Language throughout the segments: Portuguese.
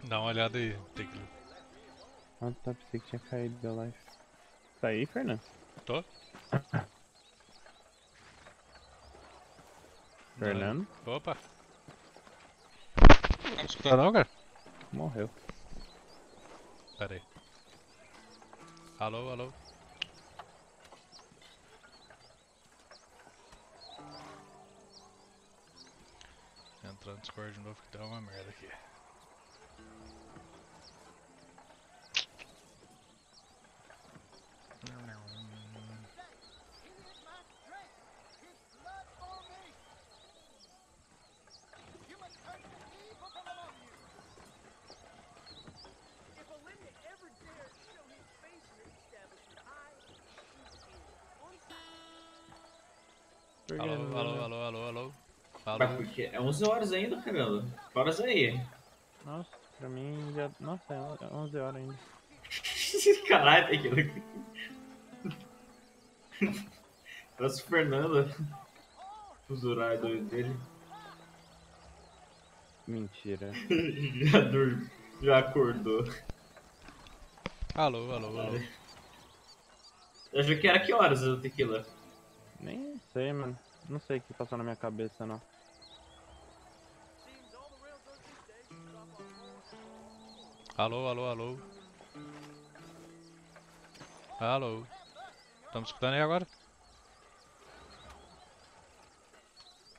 Dá uma olhada aí, Tequila. Ah, tá, pensei que tinha caído da live. Tá aí, Fernando? Tô? Não. Fernando? Opa! Não me escutou não, cara? Morreu. Pera aí. Alô, alô. Entrar no Discord de novo que deu uma merda aqui. Por que Alô, não deu alô, mesmo? alô, alô, alô. Mas Alô. porque é 11 horas ainda, caramba. Que horas aí? Nossa, pra mim já. Nossa, é 11 horas ainda. Caralho, tem aquilo. Parece o Fernando. Os horários dele. Mentira. Já dormiu. Já acordou. Alô, alô, alô. Caralho. Eu achei que era que horas o tequila? Nem sei, mano. Não sei o que passou na minha cabeça, não. Alô, alô, alô. Alô. Estamos escutando aí agora?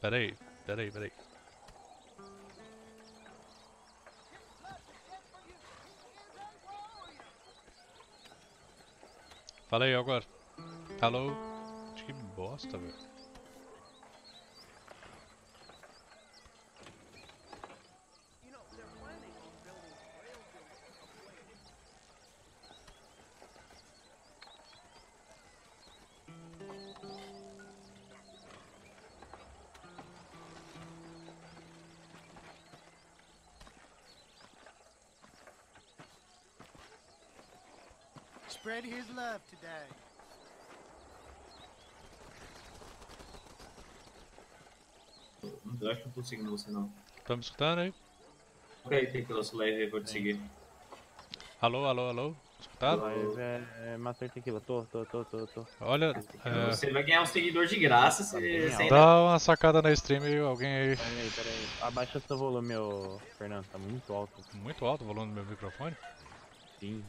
Pera aí, pera aí, pera aí. Fala aí agora. Alô. Acho que bosta, velho. Spread his love today. Eu acho que não tô seguindo você não. Estamos escutando aí? Ok, tequila, sua live aí, vou te Sim. seguir. Alô, alô, alô. Escutaram? Live Alô. é Master Tequila. Tô. Olha, Você vai ganhar um seguidor de graça Tá se bem você ainda. alto. dá uma sacada na stream aí, alguém aí. Pera aí. Abaixa seu volume, ô Fernando. Tá muito alto. Muito alto o volume do meu microfone. Sim.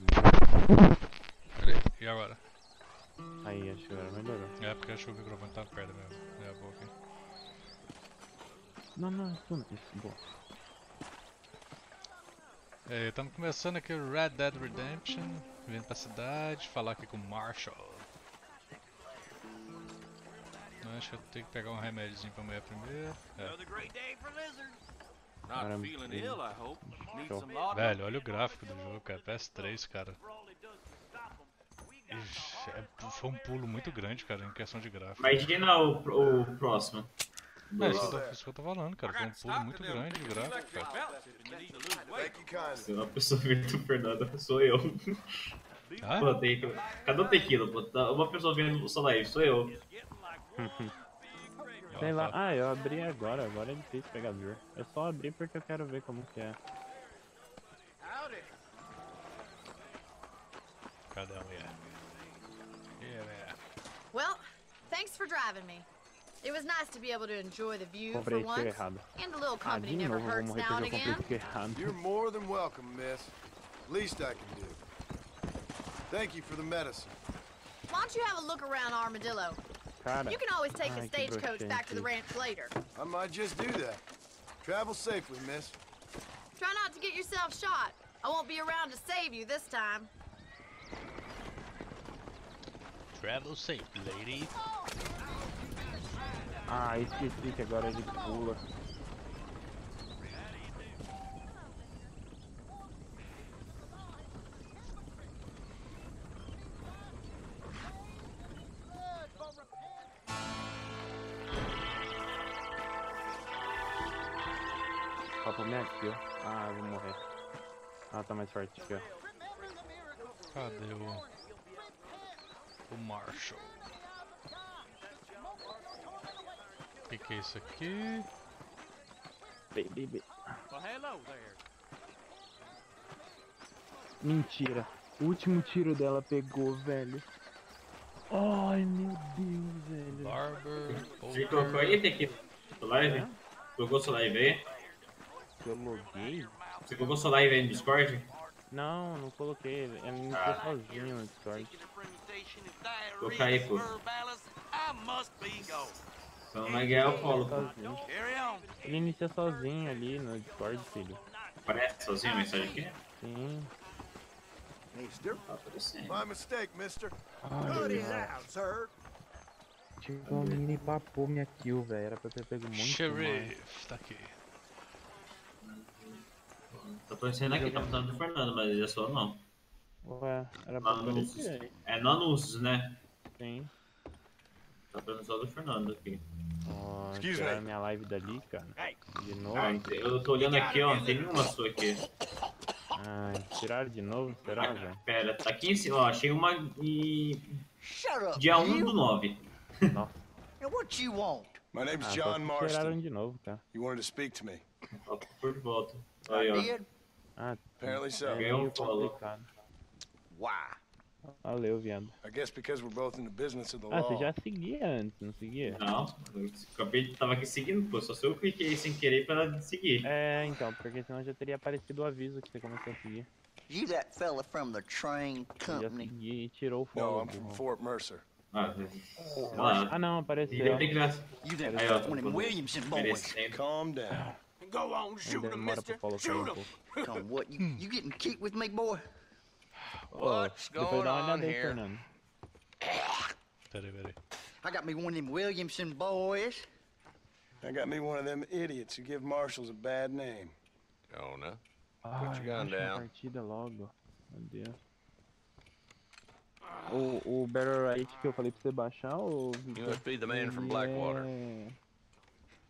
Pera aí, e agora? Aí, acho que agora melhorou. É porque acho que o microfone tá perto mesmo. É a boca, hein? Não, isso, boa. Estamos começando aqui o Red Dead Redemption. Vindo pra cidade, falar aqui com o Marshall. Acho que eu tenho que pegar um remédiozinho pra mulher primeiro. Another great day for lizard. Not Caramba, feeling ill, I hope. Need show. some laudanum. Velho, olha o gráfico do jogo, cara. PS3, cara. Ixi, foi um pulo muito grande, cara, em questão de gráfico. Imagina o próximo. É, Dos... isso que eu tô falando, cara. Foi um pulo muito grande de gráfico, cara. Se uma pessoa vendo o Fernando, sou eu. Ah? Pô, tem que... Cadê o tequila? Pô? Uma pessoa vendo o sua live, sou eu. Sei lá. Ah, eu abri agora. Agora é difícil pegar viewer. Eu só abri porque eu quero ver como que é. Cadê a mulher? Yeah. Well, thanks for driving me. It was nice to be able to enjoy the view for Comprei sticker once, errado. and a little Ah, company de never novo eu vou hurts morrer now and porque eu comprei again. sticker errado. You're more than welcome, miss. Least I can do. Thank you for the medicine. Why don't you have a look around Armadillo? Cara, You can always take a ai, que stagecoach back to the broxante. ranch later. I might just do that. Travel safely, miss. Try not to get yourself shot. I won't be around to save you this time. Travel safe, lady. Ah, esqueci que agora ele pula. Papo me aqui, ó. Ah, eu vou morrer. Ah, tá mais forte aqui, ó. Cadê o Marshall? O que é isso aqui? Baby. Well, hello there. Mentira. O último tiro dela pegou, velho. Ai, meu Deus, velho. Barber, Você colocou aí, Tequila? Sua live? É? Colocou sua live aí? Eu loguei? Você colocou sua live aí no Discord? Não, não coloquei. Ela iniciou Ah, sozinho no Discord. colocar aí, pô. Então não vai ganhar o follow, pô. Sozinho. Ele inicia sozinho ali no Discord, filho. Aparece sozinho a mensagem aqui? Sim. Mister? Tá aparecendo. My mistake, mister. Ai, ai. Chegou um menino e papou minha kill, velho. Era pra eu ter pego muito mais. Sheriff, tá aqui. Tá aparecendo aqui, tá mostrando do Fernando, mas ele é só não. Ué, era pra Anúncios. aparecer aí. É no anúncios, né? Sim. Tá aparecendo só do Fernando aqui. Ó, Excuse tiraram me. minha live dali, cara. De novo? Ah, eu tô olhando aqui, ó, não tem nenhuma sua aqui. Ai, tiraram de novo? Será, velho? Pera, tá aqui em cima, ó, achei uma e... Shut up, Dia 1 you. do 9. Nossa. And what you want? My name's Ah, John só que tiraram Marston. de novo, cara. You wanted to speak to me. Ó, por volta. I Aí, ó. did? Ah, Apparently so. é Ganhou meio um follow. complicado. Why? Valeu, viado. I guess because we're both in the business of the Ah, law. você já seguia antes, não seguia? Não, eu acabei de... Tava aqui seguindo, pô, só se eu cliquei sem querer pra seguir. É, então, porque senão já teria aparecido o aviso que você começou a seguir. You that fella from the train Eu já company? segui e tirou o No, follow. I'm from Fort Mercer. Ah, sei lá. Ah, não, E apareceu. deve ter graça. You that Aí, ó, one of them Williamson boys? merecendo. Calm down. Go on, shoot Ainda him, demora pra mister. follow Shoot cair um him. pouco. Come, what? You getting cute with me, boy? What's Depois going dá uma on olhada aí, here? Fernando. Peraí. I got me one of them Williamson boys. I got me one of them idiots who give marshals a bad name. Jonah. Ai, your gun acha uma down. partida logo. Meu Deus. O Battle Right que eu falei pra você baixar, ou You must be the man from Blackwater.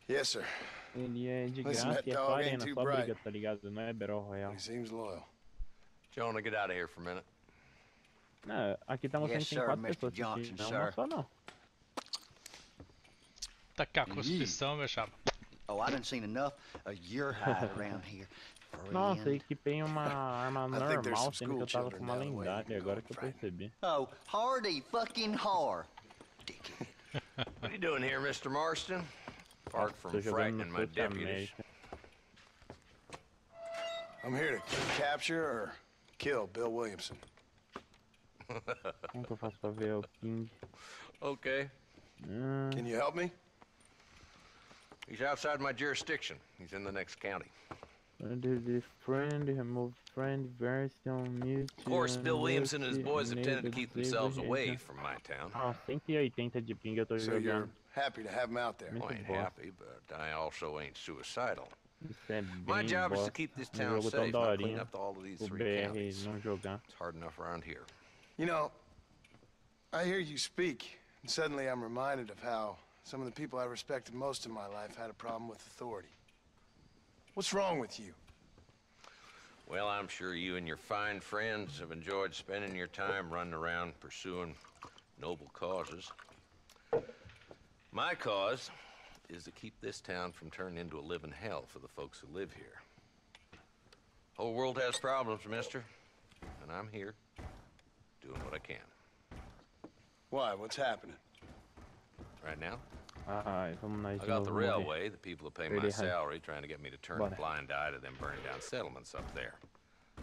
Yes, sir. Ele é de Listen, graça that e é dog só ain't arena, too só bright. briga, tá ligado? Não é Battle Royale. He seems loyal. Jonah, get out of here for a minute. Não, aqui tá mostrando Yes, que tem sir, 4 Mr. pessoas Johnson, assistindo, não, sir. uma só não. Tá aqui a Constituição, meu chapa. Oh, I done seen enough of your hide around here. Nossa, Friend. equipei uma arma I think there's normal, some sendo que eu tava school com uma children down the way lendária, you agora go que eu fight. percebi. Oh, hardy fucking har. Dickhead. What are you doing here, Mr. Marston? Apart Tô from jogando frightening no my South deputies. América. I'm here to capture or kill Bill Williamson. Como que eu faço pra ver o King? Okay. Can you help me? He's outside my jurisdiction. He's in the next county. Under the friend, remove friend, version, mute. Of course, Bill Williamson and his boys have tended to keep themselves away from my town. Ah, 180 de ping eu tô So you're jogando. happy to have him out there. Muito I ain't bosta. happy, but I also ain't suicidal. Isso é My bem job is to bosta. keep this Um town jogo tão safe, not clean daorinha. up all of these O 3 BR counties. não jogar. It's hard enough around here. You know, I hear you speak, and suddenly I'm reminded of how some of the people I respected most in my life had a problem with authority. What's wrong with you? Well, I'm sure you and your fine friends have enjoyed spending your time running around pursuing noble causes. My cause is to keep this town from turning into a living hell for the folks who live here. Whole world has problems, mister, and I'm here doing what I can. Why? What's happening? Right now, Ai, vamos nós I de got novo the morrer. railway, the people who pay my Really high. salary, trying to get me to turn a Bora. blind eye to them burning down settlements up there.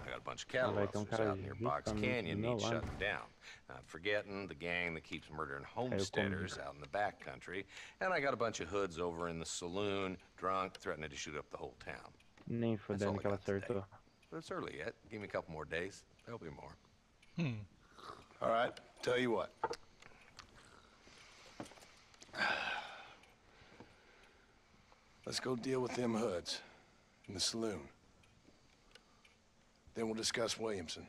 I got a bunch of Ah, cattle vai ter um rustlers cara out near Box justamente Canyon do meu need lado. shutting down. Not forgetting the gang that keeps murdering homesteaders out in the back country. And I got a bunch of hoods over in the saloon, drunk, threatening to shoot up the whole town. Nem That's all fodendo I que ela got today. acertou. But it's early yet. Give me a couple more days. There'll be more. All right, tell you what. Let's go deal with them hoods in the saloon. Then we'll discuss Williamson.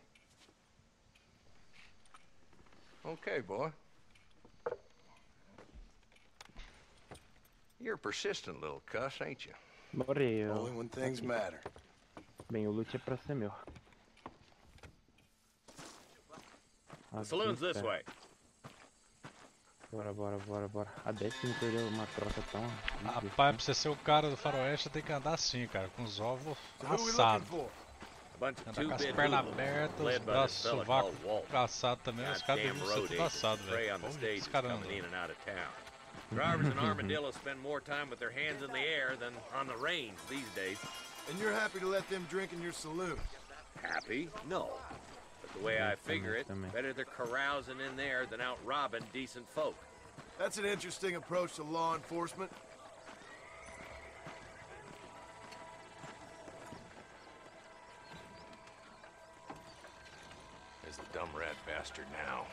Okay, boy. You're a persistent little cuss, ain't you? Morreu. Only when things matter. Bem, o loot é pra ser meu. The saloon's this Aqui, way. Bora. A Destiny perdeu uma troca tão Rapaz, pra você ser o cara do faroeste, tem que andar assim, cara, com os ovos So who we looking assados. for? Bunch of Anda com as two-bit pernas hoodlums, abertas, os led by braços this fella sovaco called Walt. traçado também, os caras Goddamn devem ser road tudo agents assado, prey velho. on the Olha stages esse cara coming anda. in and out of town. Drivers in Armadillo spend more time with their hands in the air than on the range these days. And you're happy to let them drink in your saloon? Happy? No. But the way I figure it, better they're carousing in there than out robbing decent folk. That's an interesting approach to law enforcement. There's the dumb rat bastard now.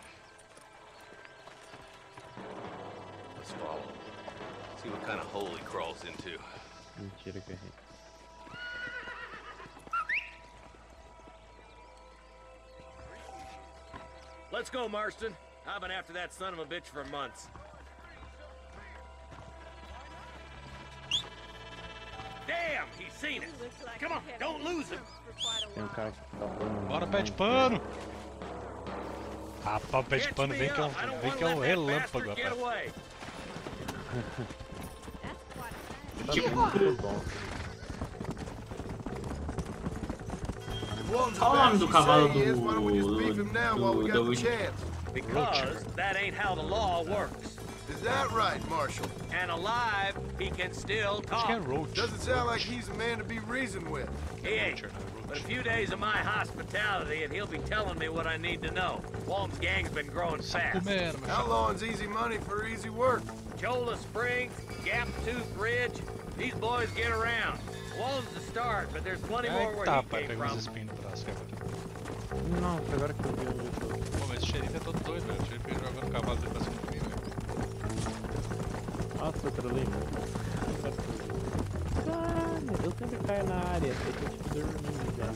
Let's follow him. See what kind of hole he crawls into. Mentira que errei. Let's go, Marston. I've been after that son of a bitch for months. Damn, he's seen us. Come on, don't lose him. Tem um cara que tá falando. Bora, pé de pano! Rapaz, o pé de pano vem que é um relâmpago, Get rapaz. away. Muito bom. Qual o nome do cavalo do The Witcher? Because that ain't how the law works. Is that right, Marshal? And alive, he can still Acho que é talk. Roach. Doesn't sound like he's a man to be reasoned with. He ain't. But a few days of my hospitality and he'll be telling me what I need to know. Walton's gang's been growing fast. Comendo, meu chapa. Outlawing's easy money for easy work. Chola Springs, Gap Tooth Ridge, these boys get around. Walton's the start, but there's plenty more where Eita, he pai, came pegou uns from. espinhos no braço. Nossa, agora que eu vi onde eu tô. Pô, mas esse xerife é todo doido, velho. O xerife jogando cavalo dele pra cima de mim, velho. Nossa, eu trolei muito. Caralho, eu sempre caio na área, eu tô tipo dormindo já.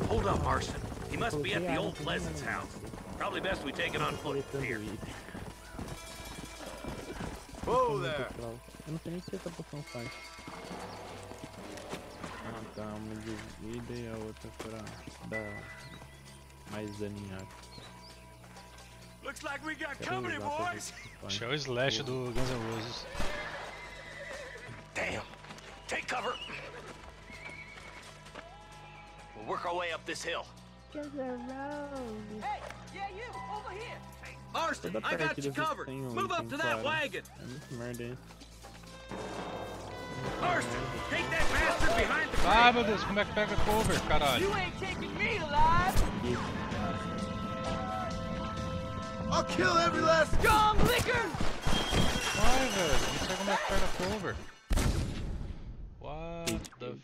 Hold up, Marston. He must be at the old Pleasance house. Probably best we take it on foot. Here. Whoa there. Eu não sei nem o que essa poção faz. Ah tá, uma de vida e a outra pra dar mais daninho. Looks like we got Quero usar pra ver o que Acho que é faz. o Slash do Guns N' Roses. Damn. Take cover. We'll work our way up this hill. Hey, yeah, you, over here. Marston, Toda I got partida you covered. tem Move up to that claro. wagon. É muito merda isso. Marston, take that bastard behind the Ai, crate. meu Deus, como é que pega cover, caralho? You ain't taking me alive. I'll kill every last... Scum liquor. Ai, velho, não sei como é que pega cover. What the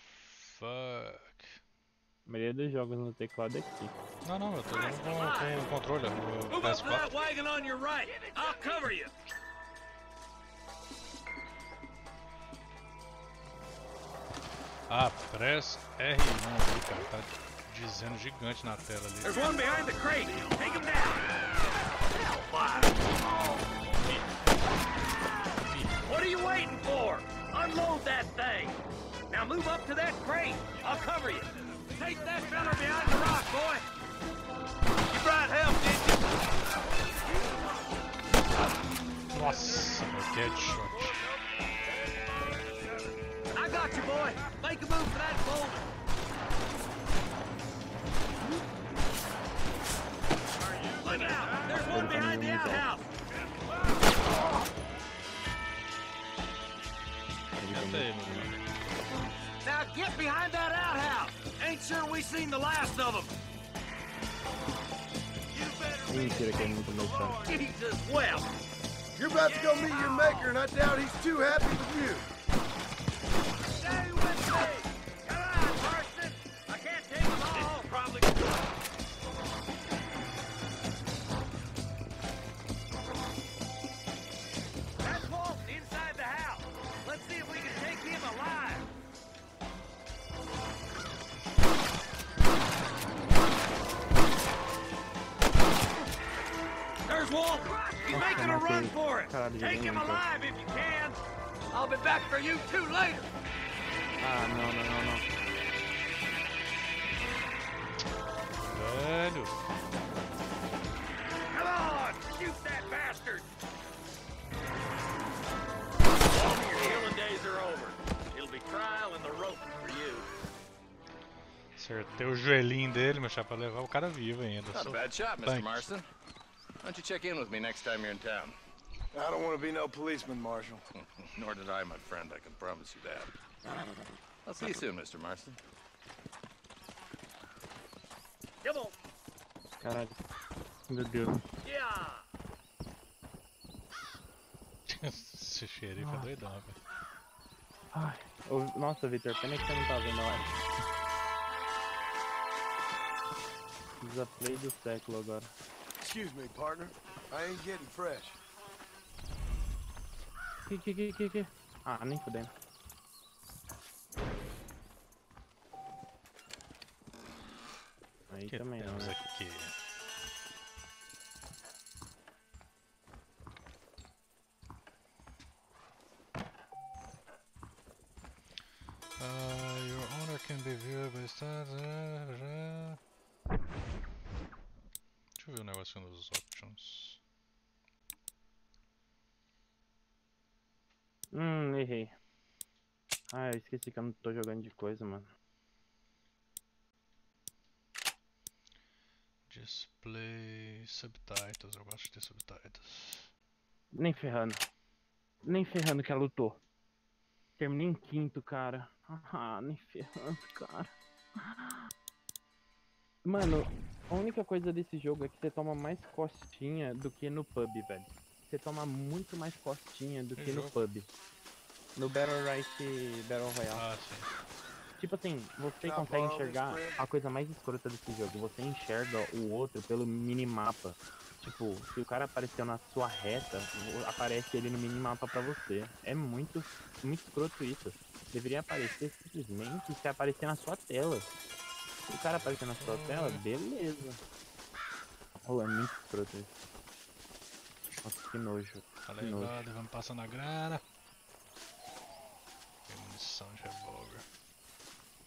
fuck? A maioria dos jogos no teclado é aqui. Não, não, eu tô jogando com o controle, no Move up to that PS4. wagon on your right. I'll cover you. Ah, press R1 ali, cara, tá dizendo gigante na tela ali. There's one behind the crate. Take him down. What are you waiting for? Unload that thing. Now move up to that crate. I'll cover you. Take that fella behind the rock, boy. You brought help, didn't you? Nossa, meu headshot. I got you, boy. Make a move for that boulder. Look out! There's one behind the outhouse. Tenta aí, meu Deus. Now get behind that outhouse. Ain't sure we seen the last of them. Mentira que é muito mais fácil. Jesus, well. You're about to go meet your maker, and I doubt he's too happy with you. Stay with me. Come on, Marston. I can't take them all. Probably. That's Walt inside the house. Let's see if we can take him alive. There's Walt. He's making a run for it. Take him alive if you can. I'll be back for you too later. Ah, não. Velho. Come on, shoot that bastard. Your killing days are over. It'll be trial and the rope for you. Acertei o joelhinho dele, meu chapa, pra levar o cara vivo ainda. Not a Sou bad shot, Mr. tanque. Marston. Why don't you check in with me next time you're in town? I don't want to be no policeman, Marshal. Nor did I, my friend. I can promise you that. I'll see you soon, Mr. Marston. Come on. Caralho. Meu Deus. Yeah. Esse xerife é doidão, velho. Ai. Nossa, Victor, pena que você não tá vendo a live. Desaplay do século agora. Excuse me, partner. I ain't getting fresh. Que? Ah, nem fudendo. Aí Que também não, temos né? aqui? Your owner can be viewed by stars. Deixa eu ver o negocinho dos options. Errei. Ah, eu esqueci que eu não tô jogando de coisa, mano. Display subtitles, eu gosto de ter subtitles. Nem ferrando. Nem ferrando que ela lutou. Terminei em quinto, cara. Ah, nem ferrando, cara. Mano, a única coisa desse jogo é que você toma mais costinha do que no pub, velho. Você toma muito mais costinha do que no pub. No Battle Royale. Ah, sim. Tipo assim, você consegue enxergar a coisa mais escrota desse jogo. Você enxerga o outro pelo minimapa. Tipo, se o cara apareceu na sua reta, aparece ele no minimapa pra você. É muito escroto isso. Deveria aparecer simplesmente se aparecer na sua tela. Se o cara aparecer na sua tela, beleza. Oh, é muito escroto isso. Nossa, que nojo. Tá Que nojo. levado, vamos passando a grana. Tem munição de revólver.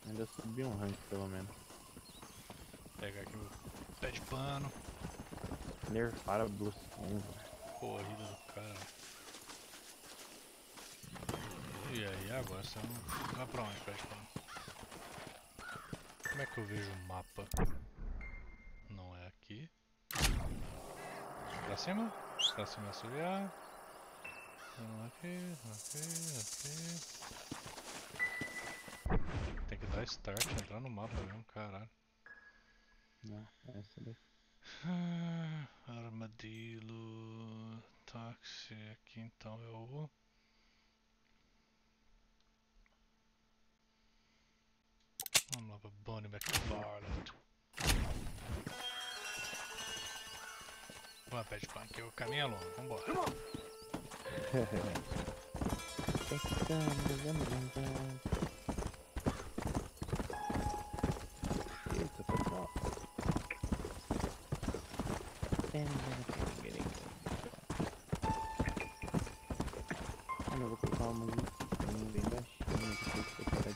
Ainda subi um rank, pelo menos. Vou pegar aqui o pé de pano. Nerfar Blue Stone. Corrida do cara. E aí, agora você vai pra onde, pé de pano? Como é que eu vejo o mapa? Não é aqui. Pra cima? Pra cima é assoviar. Aqui. Tem que dar start, entrar no mapa mesmo, caralho. Não, essa daí. Armadillo. Táxi. Aqui então é o. Vamos lá pra Bonnie McFarland. Vamos lá, pé de pano, que o caminho é longo, vambora. Eita, pessoal. Eu vou colocar uma música bem baixinha, depois que eu parar de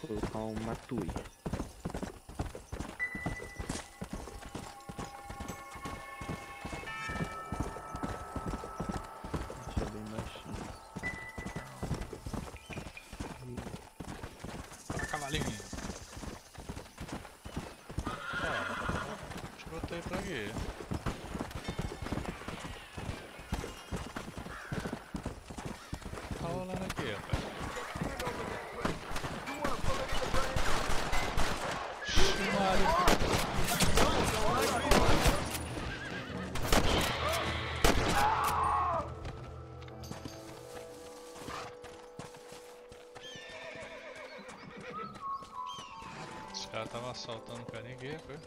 vou colocar uma tui. Deixa bem baixinho. Cavalinho. Te botei pra quê? Tá rolando aqui, rapaz. Os caras estavam assaltando o carinha aqui, foi?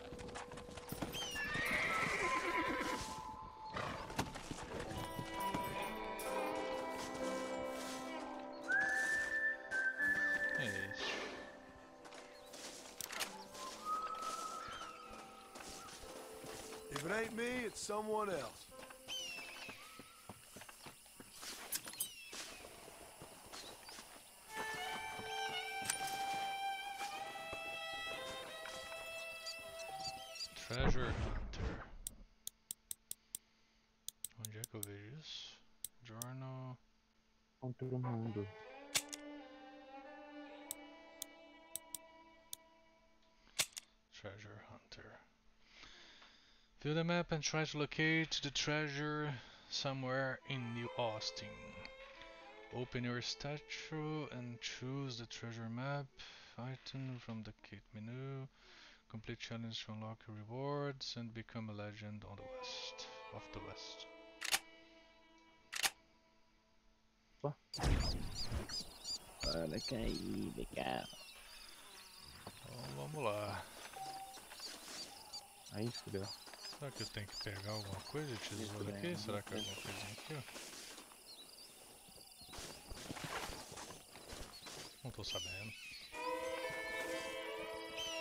É isso. If it ain't me, it's someone else. Treasure Hunter. Onde é que eu vejo isso? Journal. Com todo mundo. treasure hunter. View the map and try to locate the treasure somewhere in New Austin. Open your statue and choose the treasure map item from the kit menu. Complete challenge to unlock rewards and become a legend on the west of the west. Olha que aí, legal. Então vamos lá. Aí, fudeu. Será que eu tenho que pegar alguma coisa de tesouro aqui? Será que é alguma coisinha aqui? Ó? Não tô sabendo.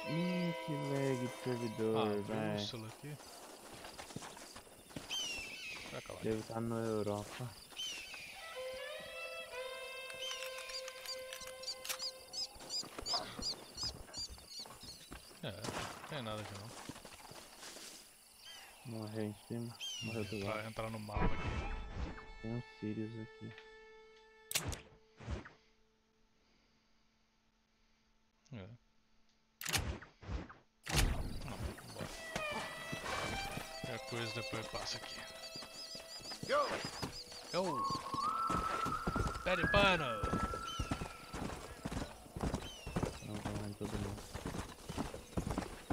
Ih, que lag de servidor, velho. Bússola aqui. Será que ela Deve estar na Europa. É, não tem nada aqui não. Morreu em cima. Morreu do lado. Vai entrar no mapa aqui. Tem uns Sirius aqui. É. Não, bora. Qualquer coisa depois passa aqui. Go! Pé de pano! Não, vai em todo mundo.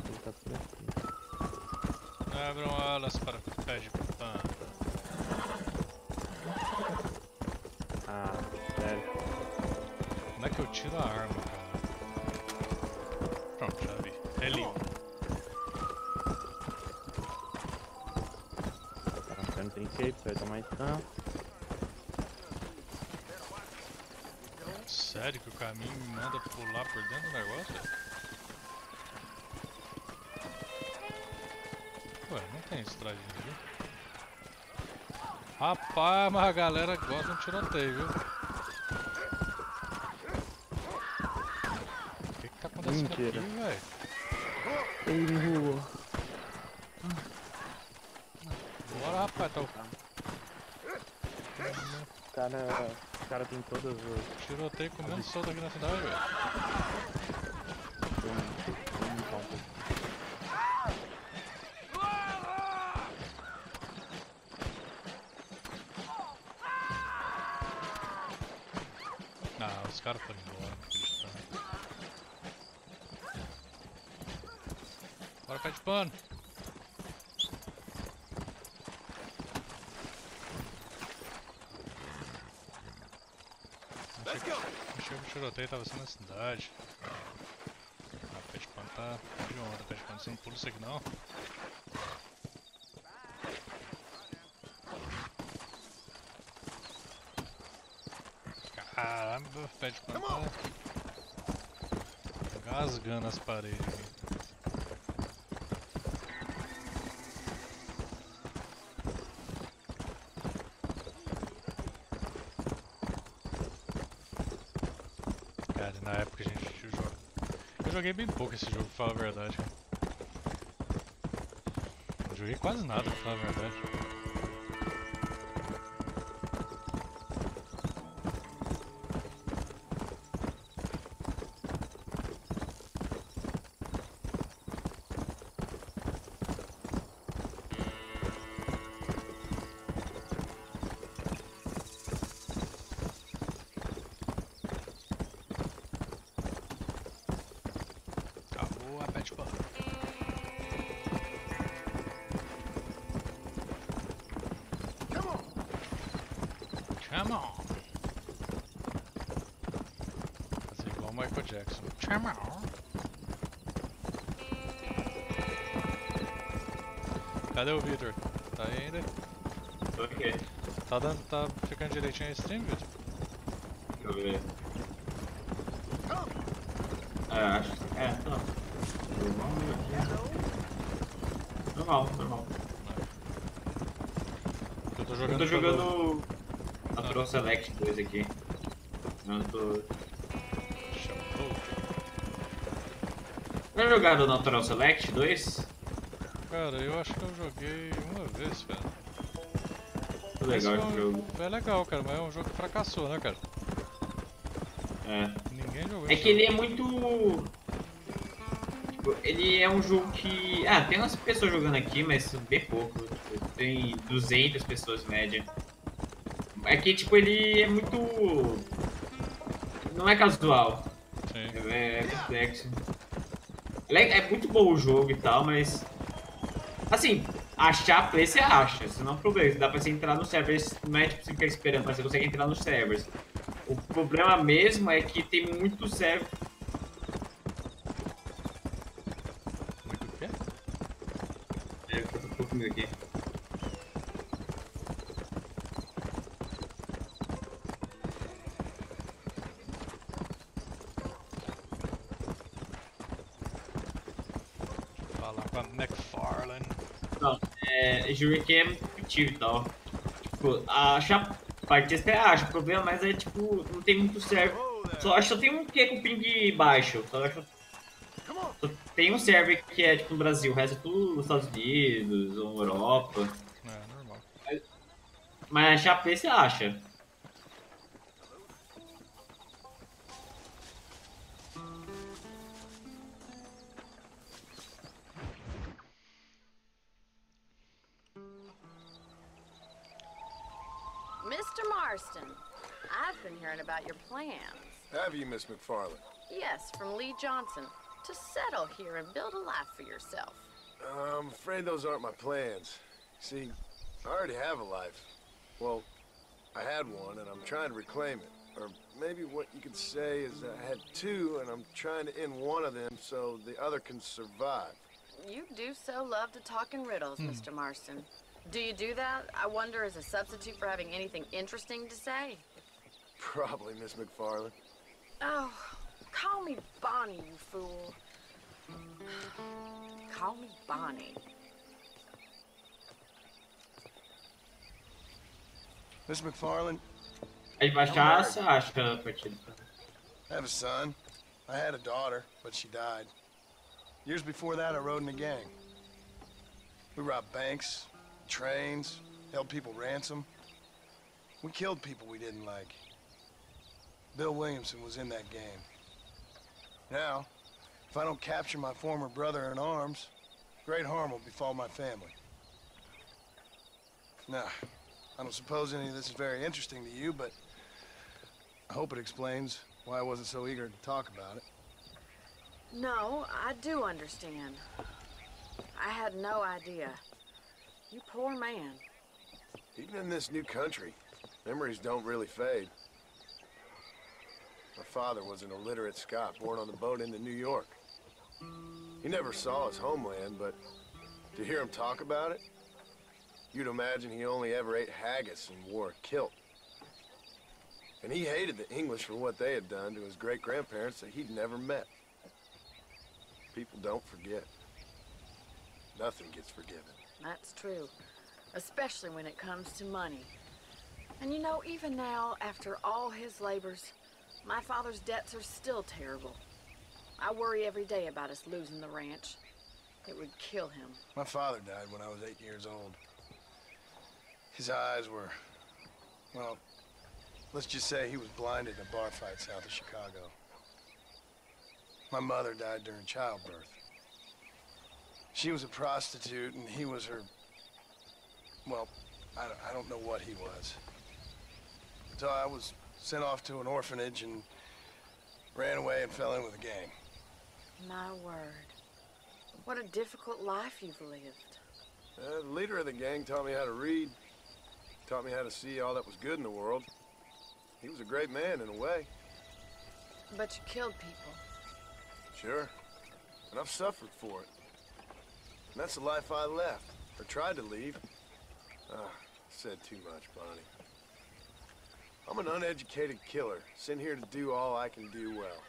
Ele tá por aqui. Abram alas para pé de pano. Ah, sério. Como é que eu tiro a arma, cara? Pronto, já vi. É livre. Tá não tem shape, vai tomar stun. Sério que o caminho me manda pular por dentro do negócio? Ué, não tem estradinha aqui. Rapaz, mas a galera gosta de um tiroteio, viu? O que tá acontecendo aqui, velho? Ele voou. Bora, rapaz, tá o cara tem todas as... tiroteio comendo solto aqui na cidade, velho. Ah, os caras foram embora, não acreditando. Bora, pé de pano! Achei que o tiroteio tava sendo na cidade. Ah, pé de pano tá de onda, pé de pano, você não pula isso aqui não. Caramba, pé de pano tá rasgando as paredes aqui. Cara, na época a gente joga. Eu joguei bem pouco esse jogo, pra falar a verdade. Eu joguei quase nada, pra falar a verdade. Come on! Fazer igual o Michael Jackson. Come on! Cadê o Victor? Tá aí ainda? Tô aqui. Tá ficando direitinho a stream, Victor? Deixa eu ver. Acho que tá. Normal. Eu tô jogando Natural Select 2 aqui. Não tô... Já jogaram Natural Select 2? Cara, eu acho que eu joguei uma vez, cara. Foi legal esse jogo. É legal, cara, mas é um jogo que fracassou, né, cara? É. Ninguém jogou. É que ele é muito... Ele é um jogo que... Ah, tem umas pessoas jogando aqui, mas bem pouco. Tem 200 pessoas média. É que, tipo, ele é muito... Não é casual. Sim. É complexo. É muito bom o jogo e tal, mas... Assim, achar play você acha, isso não é um problema. Dá pra você entrar nos servers, não é tipo você ficar esperando, mas você consegue entrar nos servers. O problema mesmo é que tem muito server... Muito o quê? É, eu tô um pouquinho aqui. Falar com a McFarlane. Não, juro que é muito efetivo e tal. Tipo, achar partida até acha, o problema mas é tipo, não tem muito server. Acho que só tem um que é com ping baixo. Só tem um server que é tipo no Brasil, o resto é tudo nos Estados Unidos ou Europa. É, normal. Mas achar play você acha. Mr. Marston, I've been hearing about your plans. Have you, Miss McFarland? Yes, from Lee Johnson. To settle here and build a life for yourself. I'm afraid those aren't my plans. See, I already have a life. Well, I had one, and I'm trying to reclaim it. Or maybe what you could say is I had two, and I'm trying to end one of them so the other can survive. You do so love to talk in riddles, Mr. Marston. Do you do that, I wonder, as a substitute for having anything interesting to say? Probably, Miss McFarland. Oh, call me Bonnie, you fool. Call me Bonnie. Miss McFarland, Aí baixar, você acha a partida. I have a son. I had a daughter, but she died. Years before that, I rode in a gang. We robbed banks, trains, held people ransom. We killed people we didn't like. Bill Williamson was in that game. Now, if I don't capture my former brother in arms, great harm will befall my family. Now, I don't suppose any of this is very interesting to you, but I hope it explains why I wasn't so eager to talk about it. No, I do understand. I had no idea. You poor man. Even in this new country, memories don't really fade. My father was an illiterate Scot born on the boat into New York. He never saw his homeland, but to hear him talk about it, you'd imagine he only ever ate haggis and wore a kilt. And he hated the English for what they had done to his great-grandparents that he'd never met. People don't forget. Nothing gets forgiven. That's true. Especially when it comes to money. And you know, even now, after all his labors, my father's debts are still terrible. I worry every day about us losing the ranch. It would kill him. My father died when I was 8 years old. His eyes were, well, let's just say he was blinded in a bar fight south of Chicago. My mother died during childbirth. She was a prostitute and he was her, well, I don't know what he was. So I was sent off to an orphanage and ran away and fell in with a gang. My word. What a difficult life you've lived. The leader of the gang taught me how to read, taught me how to see all that was good in the world. He was a great man in a way. But you killed people. Sure. And I've suffered for it. And that's the life I left, or tried to leave. Said too much, Bonnie. I'm an uneducated killer, sent here to do all I can do well.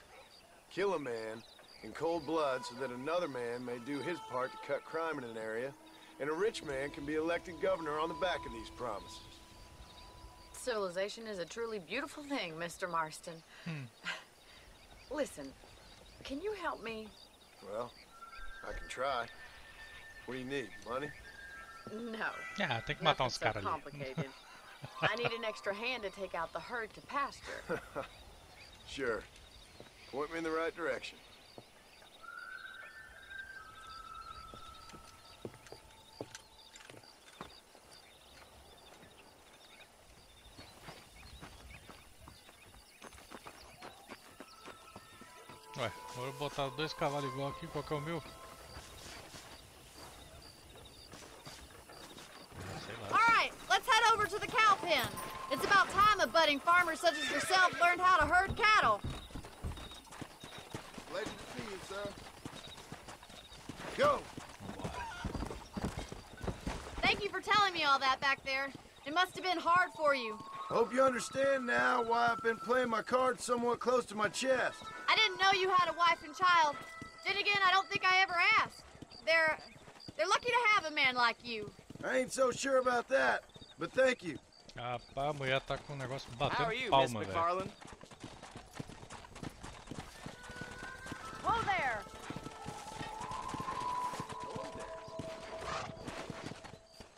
Kill a man in cold blood so that another man may do his part to cut crime in an area, and a rich man can be elected governor on the back of these promises. Civilization is a truly beautiful thing, Mr. Marston. Listen, can you help me? Well, I can try. What do you need? Money? No. Yeah, tem que matar uns Nothing so caras ali. complicated. I need an extra hand to take out the herd to pasture. Sure. Point me in the right direction. Ué, agora eu botar 2 cavalos igual aqui, qual que é o meu? Sei lá. All right, let's head over to the cow pen. It's about time a budding farmer such as yourself learned how to herd cattle. Pleasure to see you, sir. Go! Thank you for telling me all that back there. It must have been hard for you. Hope you understand now why I've been playing my cards somewhat close to my chest. I didn't know you had a wife and child. Then again, I don't think I ever asked. They're lucky to have a man like you. I ain't so sure about that, but thank you. Rapaz, a mulher tá com um negócio How are you, batendo Miss palma, velho. McFarland? Whoa there!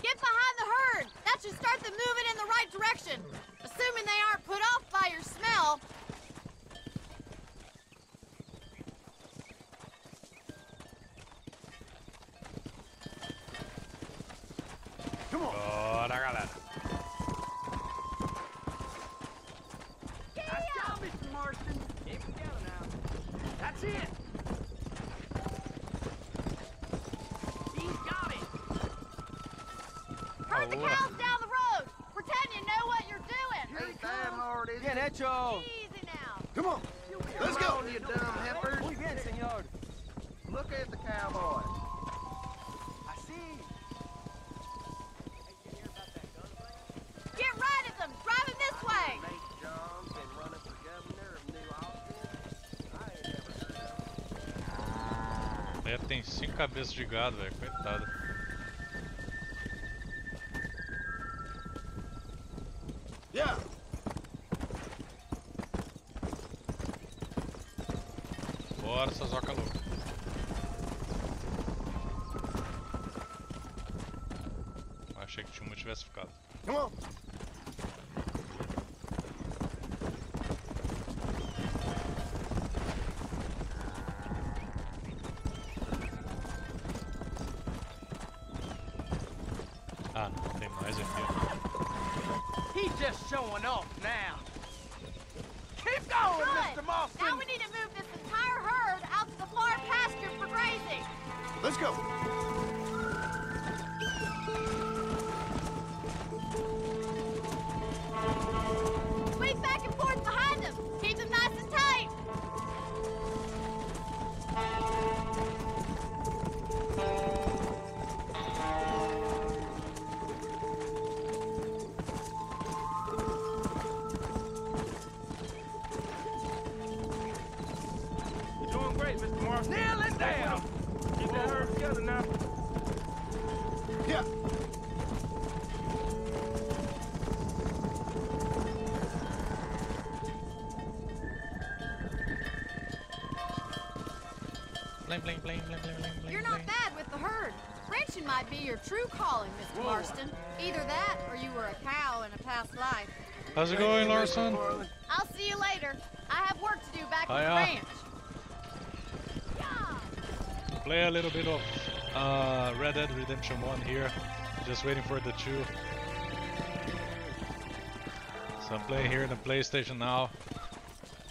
Get behind the herd! That should start them moving in the right direction. Assuming they aren't put off by your smell. Come on. Bora, galera. Nice job, Mr. Marston. Keep it together now. That's it. He's got it. Herd the cows down the road. Pretend you know what you're doing. Ain't that hard, is it? Bien hecho. Easy now. Come on. Let's go. You dumb heifers. Muy bien, señor. Look at the cowboy. Así. Get right at them. Drive them this way. Nate John's been running for governor of New Austin. I ain't never heard of him. Ela tem 5 cabeças de gado, velho. Coitada. Yeah. Bora, essa zoca louca. Achei que tinha uma tivesse ficado. Come on. Ah, não, tem mais aqui. He's just showing off now. Keep going, Good. Mr. Marston. Now we need to move this entire herd out to the far pasture for grazing. Let's go. Swing back and forth behind them. Keep them nice and tight. You're doing great, Mr. Marston. Nail it down. Keep that herd together now. Yeah. Bling, bling, bling, bling, bling, bling, bling. You're not bad with the herd. Ranching might be your true calling, Mr. Marston. Either that or you were a cow in a past life. How's it going, Larson? I'll see you later. I have work to do back at the Hiya. ranch. Play a little bit of Red Dead Redemption 1 here. Just waiting for the 2. So I'm playing here in the PlayStation now.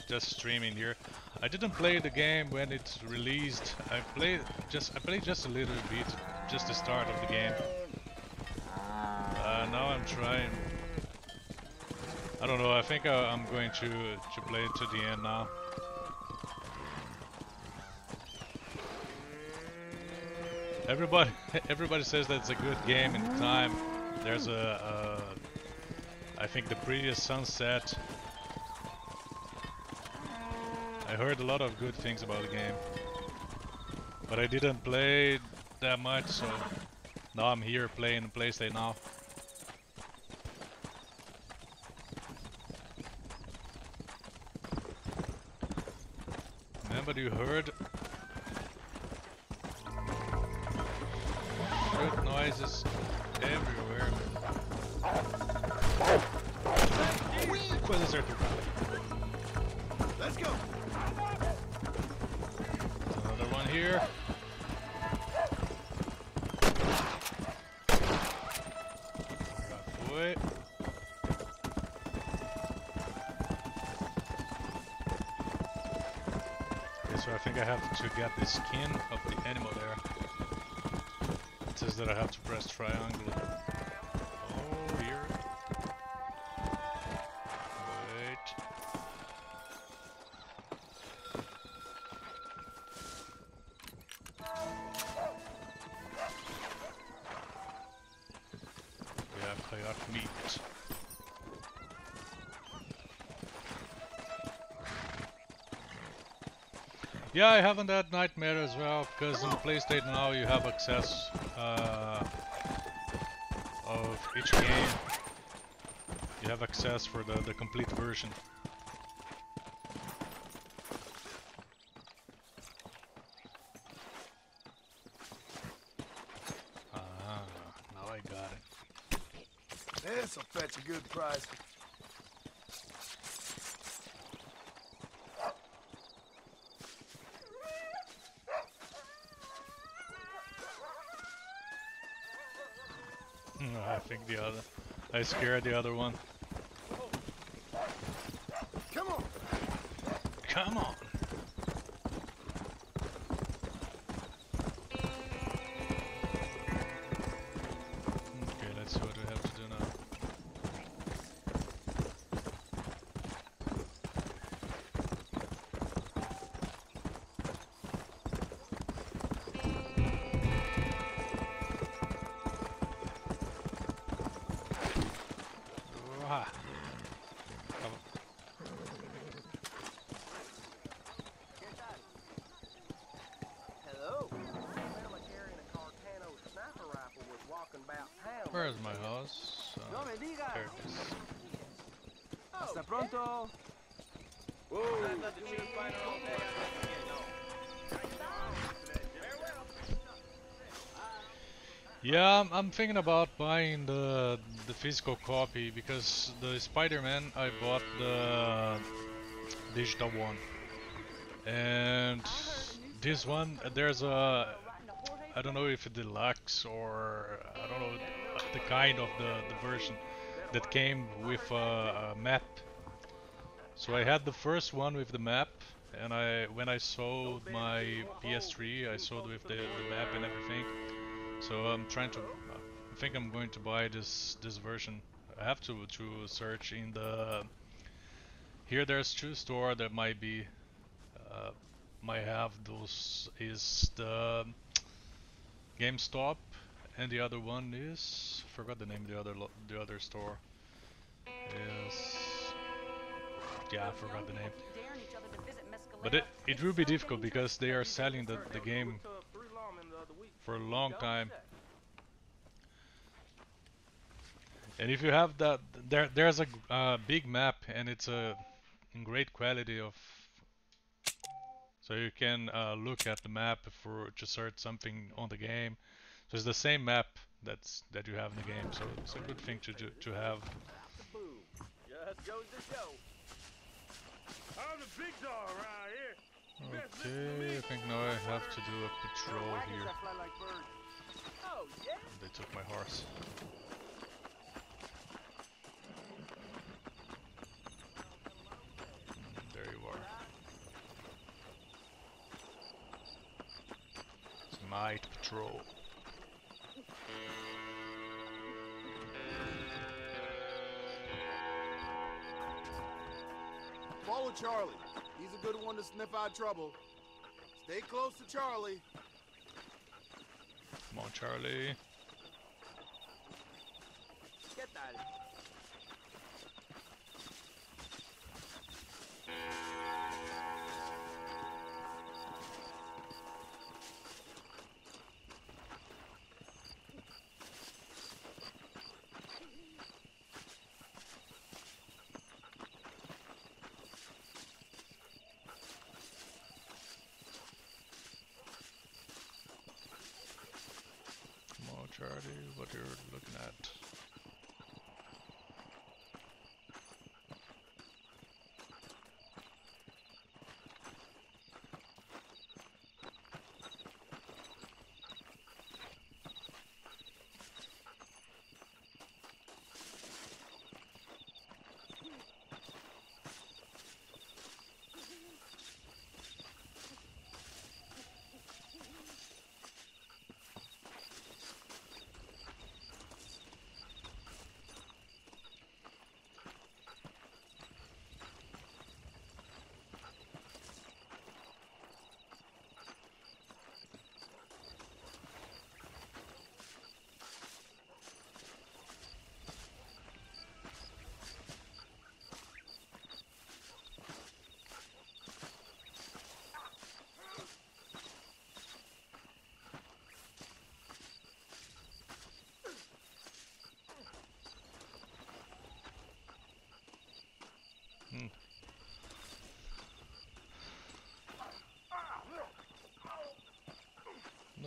Just streaming here. I didn't play the game when it's released. I played just a little bit, just the start of the game. Now I'm trying. I don't know. I think I'm going to play it to the end now. Everybody says that it's a good game in time. There's I think the previous Sunset. I heard a lot of good things about the game, but I didn't play that much, so now I'm here playing the PlayStation now. Remember you heard good noises everywhere. What is there? Let's go. Another one here. Wait. This So I think I have to get the skin of the animal there. It says that I have to press triangle. Oh, here. Wait. Yeah, coyote meat. Yeah, I haven't had Nightmare as well, because in PlayStation now you have access of each game. You have access for the complete version. Ah, now I got it. This'll fetch a good price. I think the other... I scared the other one. Come on! Come on! Okay, let's see what we have to do now. Ah. Hello. A fella carrying a Carcano sniper rifle was walking about town. Where's my house? No me digas. There it is. Hasta pronto. Yeah, I'm thinking about buying the physical copy because the Spider-Man I bought the digital one, and this one there's a, I don't know if it's deluxe or I don't know the kind of the version that came with a map. So I had the first one with the map, and when I sold my PS3 I sold with the map and everything. So I'm trying to, I think I'm going to buy this version. I have to search in the, here there's two store that might be, might have those, is the GameStop, and the other one is, forgot the name of the other store, is, yeah, I forgot the name. But it will be difficult because they are selling the game for a long time. And if you have that, there's a big map and it's in great quality of, so you can look at the map for to search something on the game. So it's the same map that you have in the game. So it's a good thing to have. Just goes to show. I'm the big dog around here. Okay, I think now I have to do a patrol here. Oh, yeah? They took my horse. There you are. It's night patrol. Follow Charlie. He's a good one to sniff out trouble. Stay close to Charlie. Come on, Charlie. Get that. Come on, Charlie, what you're looking at.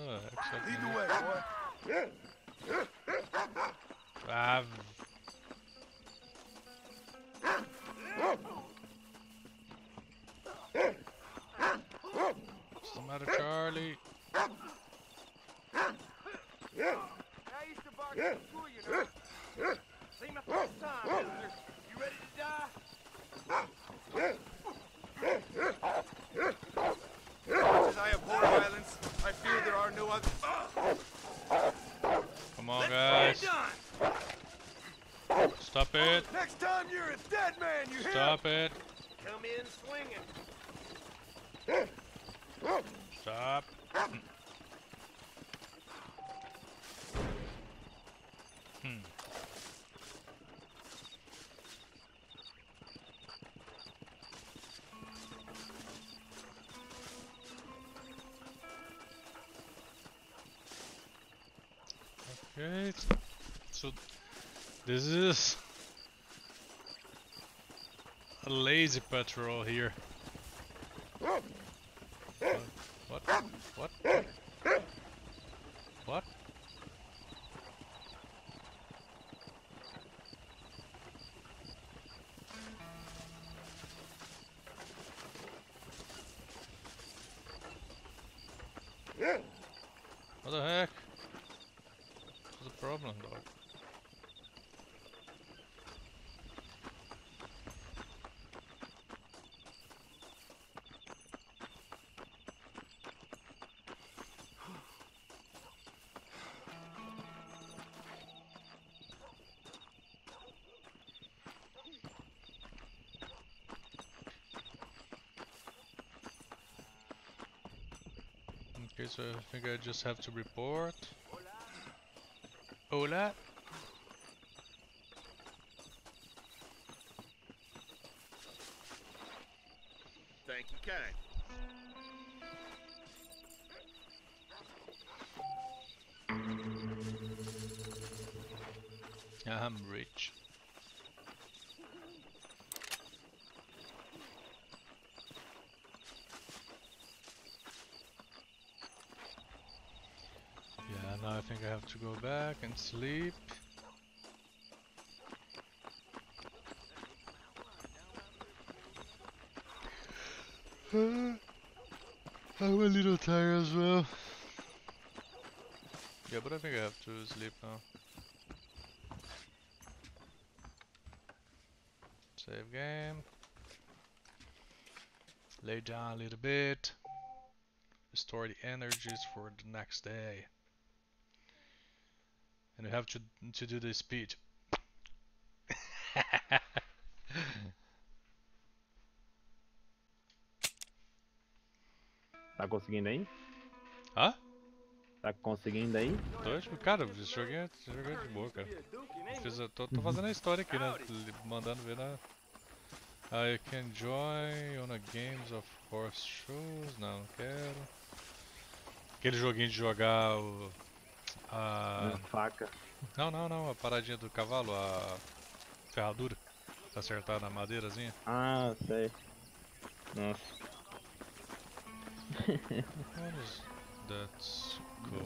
Lead the way, boy. What's the matter, Charlie? I used to bark at school, you know. See my first time, mister. You ready to die? As I abhor violence, I fear there are no other. Come on, guys. Stop it. Next time you're a dead man, you hear? Stop it. Come in swinging. Stop. Okay, so this is a lazy patrol here. What? What? What? What? What the heck? What's the problem, dog? Okay, so I think I just have to report. Hola. Thank you, kind. I'm rich. Yeah, now I think I have to go back and sleep. I'm a little tired as well. Yeah, but I think I have to sleep now. Save game. Lay down a little bit. Restore the energies for the next day. And we have to do the speech. Tá conseguindo aí? Hã? Tá conseguindo aí? Cara, joguei de boa, cara. Tô fazendo a história aqui, né? Mandando ver na... I can join on a games of horse shows. Não quero. Aquele joguinho de jogar o... A faca. Não, a paradinha do cavalo, a ferradura. Pra acertar na madeirazinha. Ah, sei. Nossa. That's cool.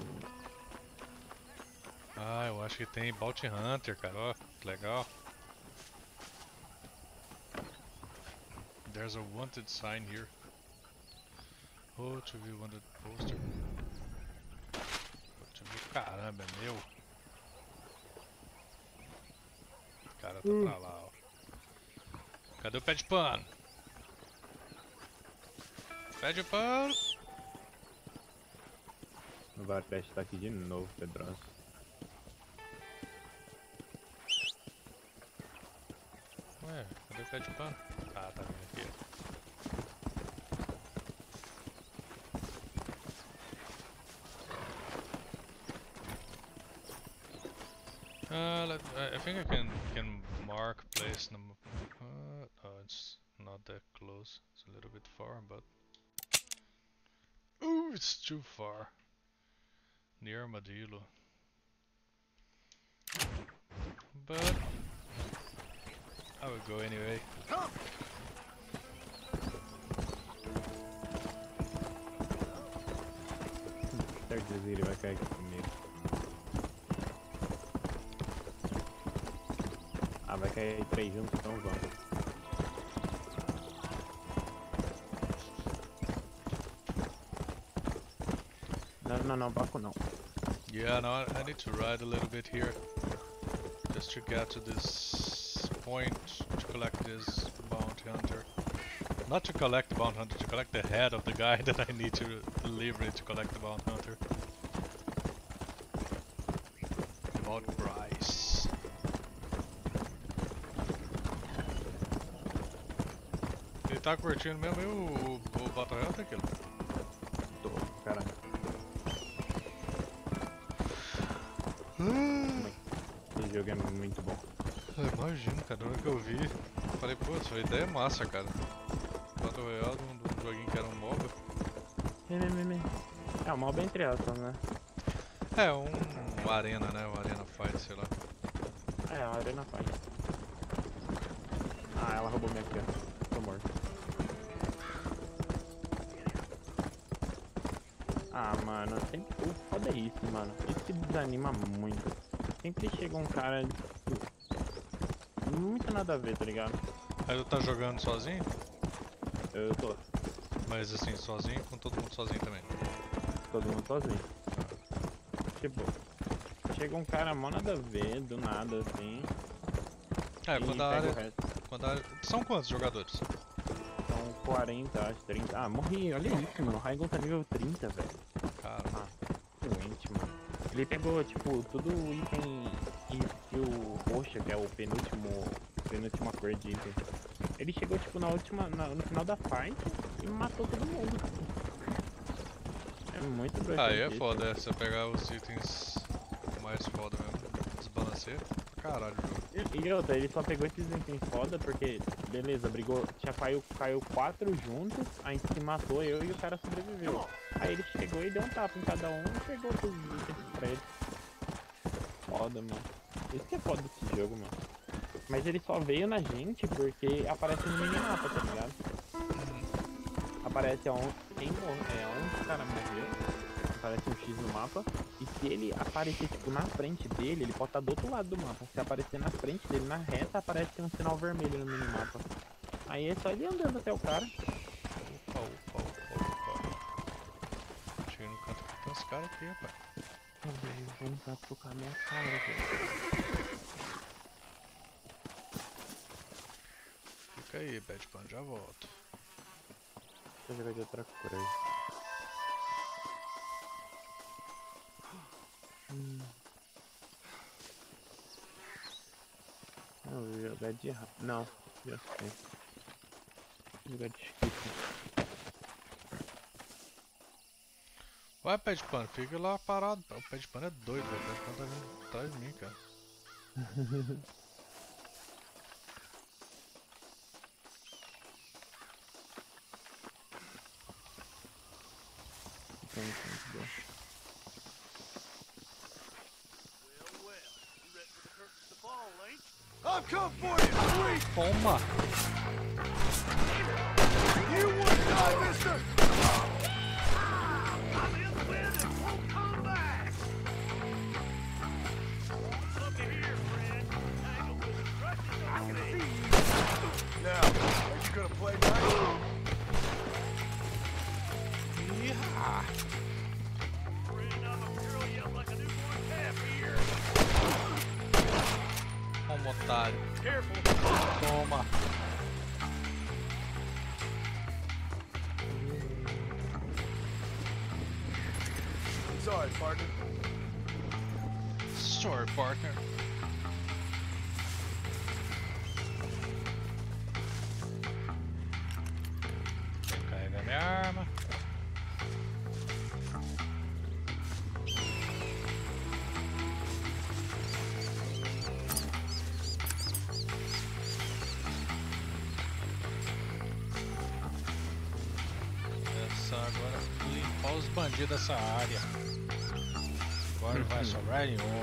Ah, eu acho que tem Bounty Hunter, cara. Ó, que legal. There's a wanted sign here. Oh, to be wanted poster. Caramba, é meu. O cara tá pra lá, ó. Cadê o pé de pano? Pé de pano! O Varpest tá aqui de novo, Pedroso. Ué, cadê o pé de pano? Ah, tá vindo aqui. I think I can mark place number. No, it's not that close. It's a little bit far, but ooh, it's too far. Near Armadillo. But I will go anyway. certeza que ele vai cair aqui primeiro. Ah, vai cair 3 juntos, então vamos. Não, Baco não. Yeah, no, I need to ride a little bit here. Just to get to this point to collect this bounty hunter. Not to collect the bounty hunter, to collect the head of the guy that I need to deliver to collect the bounty hunter. About price. Ele tá curtindo mesmo o Battle Hunter, aquilo? Tô, caralho. Esse jogo é muito bom. Eu imagino, cara, na hora que eu vi, falei, pô, essa ideia é massa, cara. Battle Royale de um joguinho que era um MOBA. É um MOBA entre aspas, né? É, um arena, né? Um arena fight, sei lá. É, uma arena fight. Ah, ela roubou minha aqui, ó. Tô morto. Ah, mano, sempre... O foda é isso, mano. Isso que desanima muito. Sempre chega um cara... Muito nada a ver, tá ligado? Aí tu tá jogando sozinho? Eu tô. Mas assim, sozinho com todo mundo sozinho também? Todo mundo sozinho. Tipo... Chega um cara mó nada a ver, do nada, assim... É, quando a área... São quantos jogadores? São 40, acho, 30. Ah, morri, olha isso, mano. O Raigon tá nível 30, velho. Cara. Ah, doente, mano. Ele pegou, tipo, todo o item e o roxa, que é o penúltima cor de item. Ele chegou, tipo, no final da fight e matou todo mundo. É muito broxante. Aí é foda, é. Você pegar os itens mais foda mesmo. Desbalanceia. Caralho, jogo. E outra, ele só pegou esses itens foda porque, beleza, brigou, caiu 4 juntos, aí se matou eu e o cara sobreviveu. Aí ele chegou e deu um tapa em cada um e pegou todos os itens pra ele. Foda, mano. Isso que é foda desse jogo, mano. Mas ele só veio na gente porque aparece no minimapa, tá ligado? Aparece onde o cara morreu. Aparece um X no mapa. E se ele aparecer, tipo, na frente dele, ele pode estar do outro lado do mapa. Se aparecer na frente dele, na reta, aparece um sinal vermelho no minimapa. Aí é só ele andando até o cara. Opa. Cheguei no canto que tem uns caras aqui, rapaz. Vamos pra tocar minha cara, velho. Fica aí, Bad Pan, já volto. Deixa eu jogar de outra cor aí. Não, vou jogar de errado. Não, já sei. Vou jogar de skip. Vai, Pet Pan, fica lá parado. O Pet Pan é doido, velho. O Pet Pan tá vindo atrás de mim, cara. I've come for you, sweet! Toma! You wouldn't die, mister! I'm in the wind and won't come back! Look here, friend. Tangle with the crutches so I can see you. Now, are you gonna play nice? Yeah. Friend, I'm a girl you up like a newborn calf here. Toma, otário. Careful. Toma. Sorry, partner. Sorry, partner. Carrega minha arma. Essa agora limpar os bandidos dessa área. Agora não vai sobrar nenhum.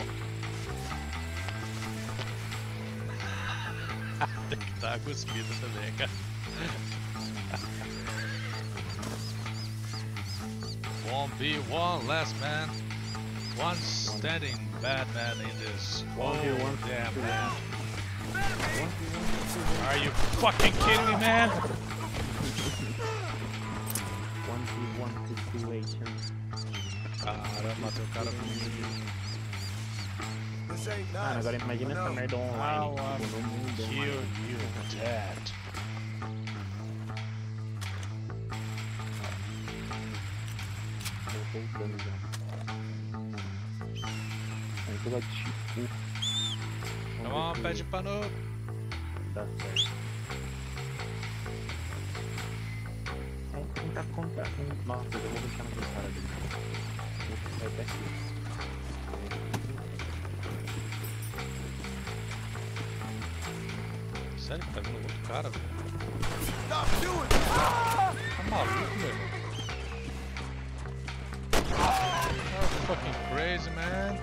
Tem que dar uma cuspida também, cara. Bomb. Be one less man. One standing bad man in this. Oh, damn, man. Are you fucking kidding me, man? 1v1 situation. Caramba, tem um cara bonito. Mano, agora imagina essa merda online. Tipo, no mundo Kill online. you dead. Eu tô voltando já. Aí tu vai tipo. Come on, pede pano. Dá certo. Vamos tentar contar. Nossa, eu vou deixar naquele cara dele. Vai até aqui. Sério que tá vindo outro cara, velho? Stop doing Tá maluco, meu irmão? That's fucking crazy, man.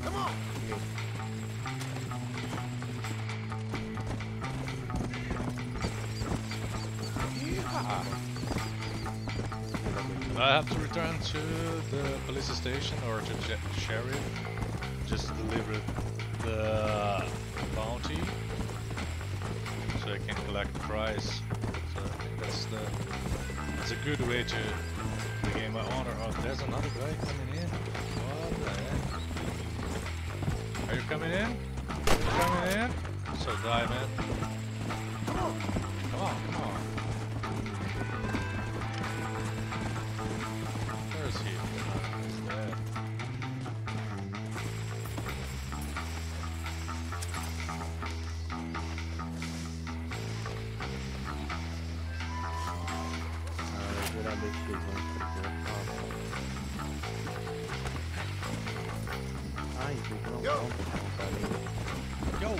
Come on! I have to return to the police station or to the sheriff. Just deliver the bounty so I can collect the prize. So I think that's a good way to regain my honor. Oh, there's another guy coming in. What the heck? Are you coming in? Are you coming in? So die, man. Come on, come on. Where is he? He's dead. Ai, gente, não conta contar ali. Yo!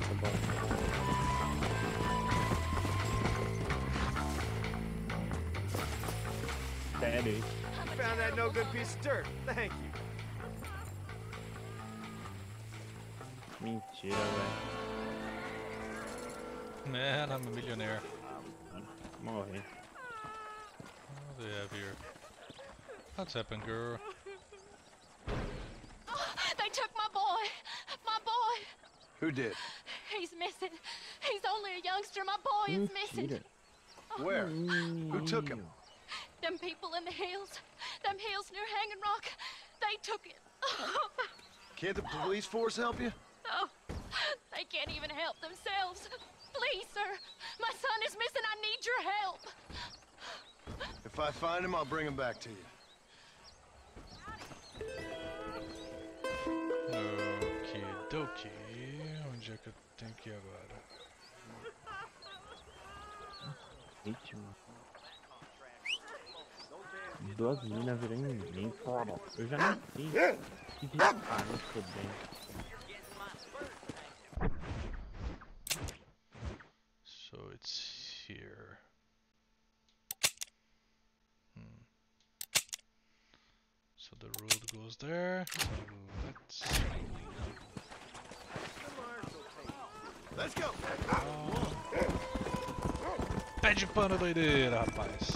Tá bom. Sério? Found that no good piece of dirt. Thank you. Mentira, velho. Man, I'm a millionaire. Morri. What do they have here? What's happened, girl? They took my boy. My boy. Who did? He's missing. He's only a youngster. My boy is missing. Mentira. Where? Who took him? Them people in the hills. Them hills near Hanging Rock. They took it. Can't the police force help you? Oh, they can't even help themselves. Please, sir. My son is missing. I need your help. If I find him, I'll bring him back to you. Okidoki. Onde é que eu tenho que ir agora? Ritmo. Duas minas virem ninguém, cara. Eu já não sei. Que de não tô bem. So it's here. So the road goes there. So Let's go. Pede pano, doideira, rapaz.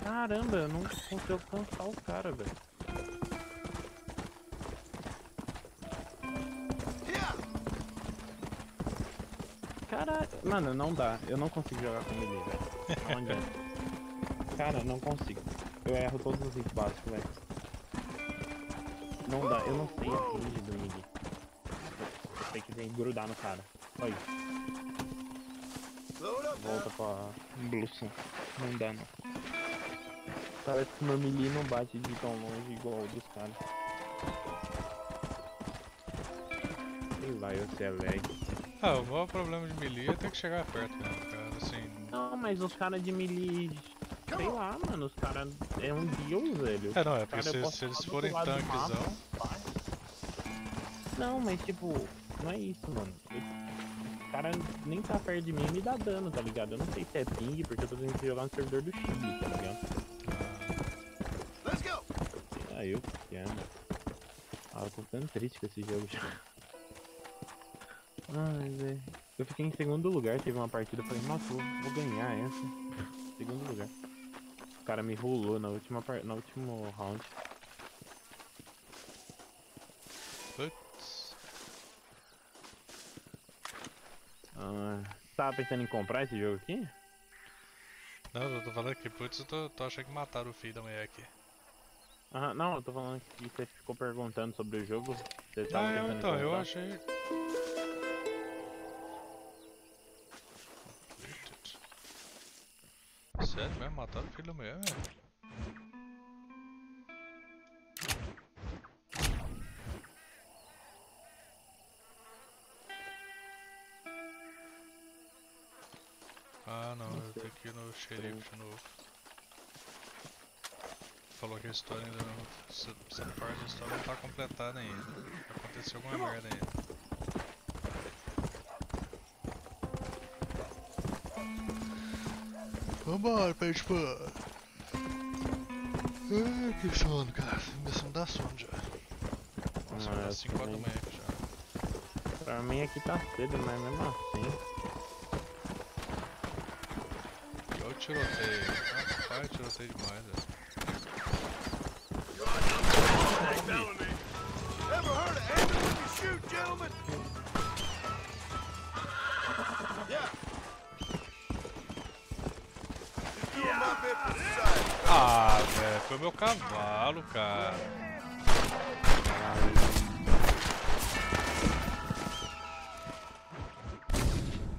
Caramba, eu não consegui alcançar o cara, velho. Caralho, mano, não dá. Eu não consigo jogar com ele, velho. Onde é? Cara, não consigo. Eu erro todos os hits básicos, velho. Não dá, eu não sei a range do Ig. Tem que vir grudar no cara. Olha isso. Volta pra Blução. Não dá, não. Parece que meu melee não bate de tão longe igual o dos caras. Sei lá, eu sei lag. Ah, o maior problema de melee é ter que chegar perto mesmo, cara, assim... Não, mas os caras de melee, sei lá, mano, os caras é um deus, velho. É, não, é porque Cara, eu se posso eles falar do forem outro lado do tanquezão... mapa. Não, mas tipo, não é isso, mano. O cara nem tá perto de mim e me dá dano, tá ligado? Eu não sei se é ping, porque eu tô tendo que jogar no servidor do Chile, tá ligado? Ah, eu que amo. Ah, eu tô ficando triste com esse jogo já. Ai, velho. Eu fiquei em segundo lugar, teve uma partida, eu falei, nossa, vou ganhar essa. Segundo lugar. O cara me rolou na no último round. Putz. Você tava pensando em comprar esse jogo aqui? Não, eu tô falando que, putz, eu tô achando que mataram o filho da mulher aqui. Aham, não, eu tô falando que você ficou perguntando sobre o jogo. Você tava pensando em Então, comprar? eu achei... Sério mesmo? Mataram o filho da mulher, velho? Ah, não, eu tenho que ir no xerife de novo. Falou que a história ainda não... Essa parte da história não tá completada ainda. Aconteceu alguma merda ainda. Vambora, peixe pano. Ai, que sono, cara. Começando a dar sono já. Nossa, vai dar 5 horas da manhã aqui já. Pra mim aqui tá cedo, mas mesmo assim. E olha o tiroteio. Rapaz, tiroteio demais, velho. Ever heard of aiming when you shoot, gentlemen? Yeah. Just doing my bit for society. Ah, velho, foi meu cavalo, cara.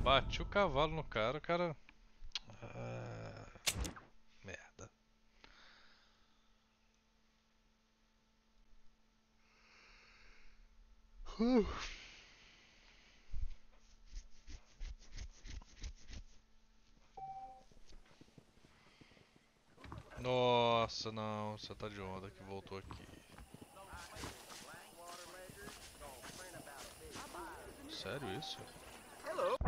Bati o cavalo no cara, o cara... merda. Nossa, não, você tá de onda que voltou aqui. Sério isso? Hello.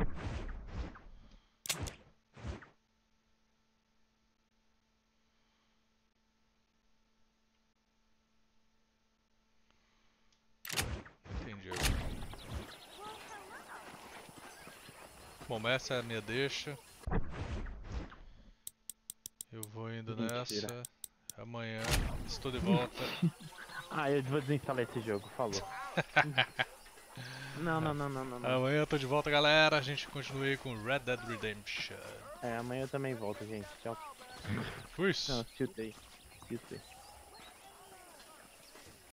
Entendi. Bom, mas essa é a minha deixa. Eu vou indo Mentira. nessa. Amanhã estou de volta. Ah, eu vou desinstalar esse jogo, falou. Não. Amanhã eu tô de volta, galera. A gente continua aí com Red Dead Redemption. É, amanhã eu também volto, gente. Tchau. Fui. Não, tiltei.